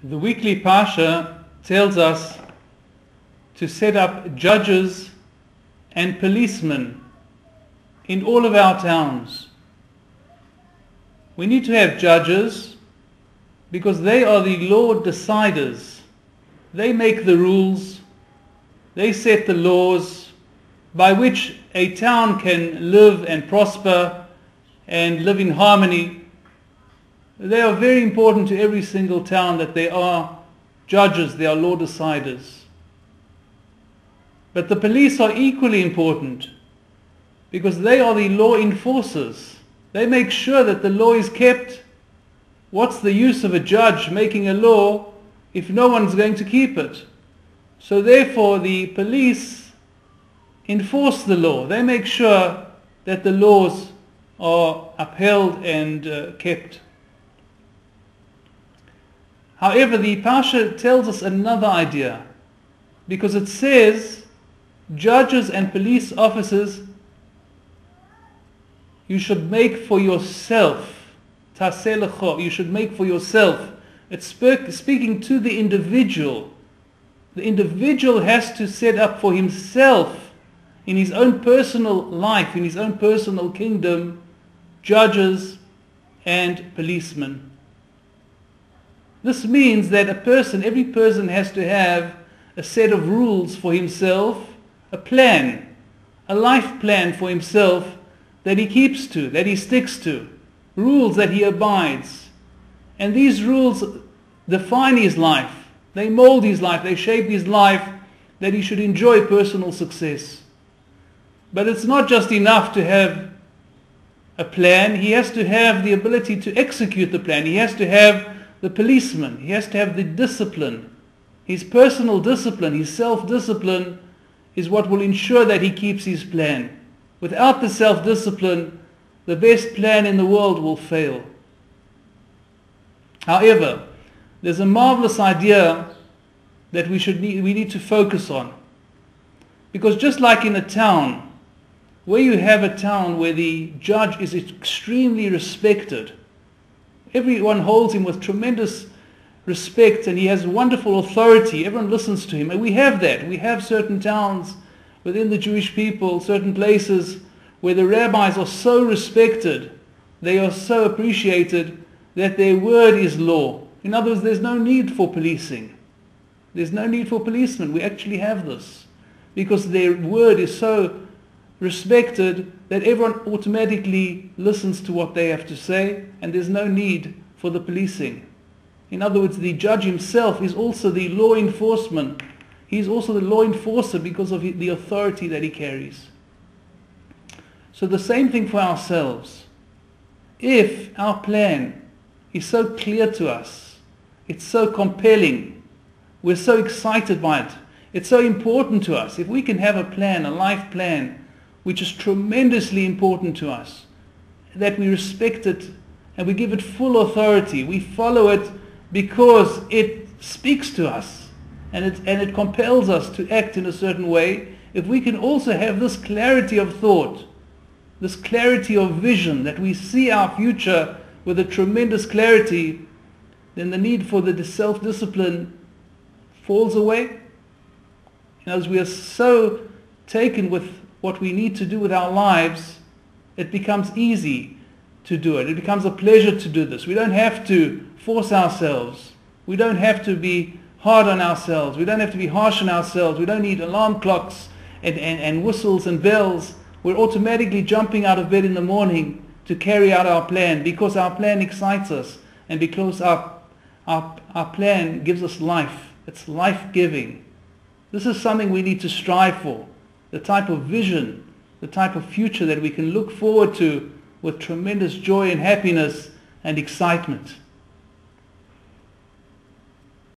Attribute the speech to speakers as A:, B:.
A: The weekly Parsha tells us to set up judges and policemen in all of our towns. We need to have judges because they are the law deciders. They make the rules, they set the laws by which a town can live and prosper and live in harmony. They are very important to every single town, that they are judges, they are law deciders. But the police are equally important because they are the law enforcers. They make sure that the law is kept. What's the use of a judge making a law if no one's going to keep it? So therefore the police enforce the law. They make sure that the laws are upheld and kept. However, the Parsha tells us another idea, because it says judges and police officers you should make for yourself. Taseh lecho, you should make for yourself. It's speaking to the individual. The individual has to set up for himself, in his own personal life, in his own personal kingdom, judges and policemen. This means that every person has to have a set of rules for himself, a plan, a life plan for himself that he keeps to, that he sticks to, rules that he abides. And these rules define his life, they mold his life, they shape his life, that he should enjoy personal success. But it's not just enough to have a plan, he has to have the ability to execute the plan. He has to have the policeman, he has to have the discipline. His personal discipline, his self-discipline is what will ensure that he keeps his plan. Without the self-discipline, the best plan in the world will fail. However, there's a marvelous idea that we need to focus on. Because just like in a town, where you have a town where the judge is extremely respected, everyone holds him with tremendous respect and he has wonderful authority, everyone listens to him, and we have that. We have certain towns within the Jewish people, certain places where the rabbis are so respected, they are so appreciated that their word is law. In other words, there's no need for policing. There's no need for policemen. We actually have this because their word is so respected that everyone automatically listens to what they have to say, and there's no need for the policing. In other words, the judge himself is also the law enforcement. He's also the law enforcer because of the authority that he carries. So the same thing for ourselves. If our plan is so clear to us, it's so compelling, we're so excited by it, it's so important to us, if we can have a plan, a life plan, which is tremendously important to us, that we respect it and we give it full authority, we follow it because it speaks to us and it compels us to act in a certain way. If we can also have this clarity of thought, this clarity of vision, that we see our future with a tremendous clarity, then the need for the self-discipline falls away. As we are so taken with what we need to do with our lives, it becomes easy to do it. It becomes a pleasure to do this. We don't have to force ourselves. We don't have to be hard on ourselves. We don't have to be harsh on ourselves. We don't need alarm clocks and whistles and bells. We're automatically jumping out of bed in the morning to carry out our plan because our plan excites us and because our plan gives us life. It's life-giving. This is something we need to strive for. The type of vision, the type of future that we can look forward to with tremendous joy and happiness and excitement.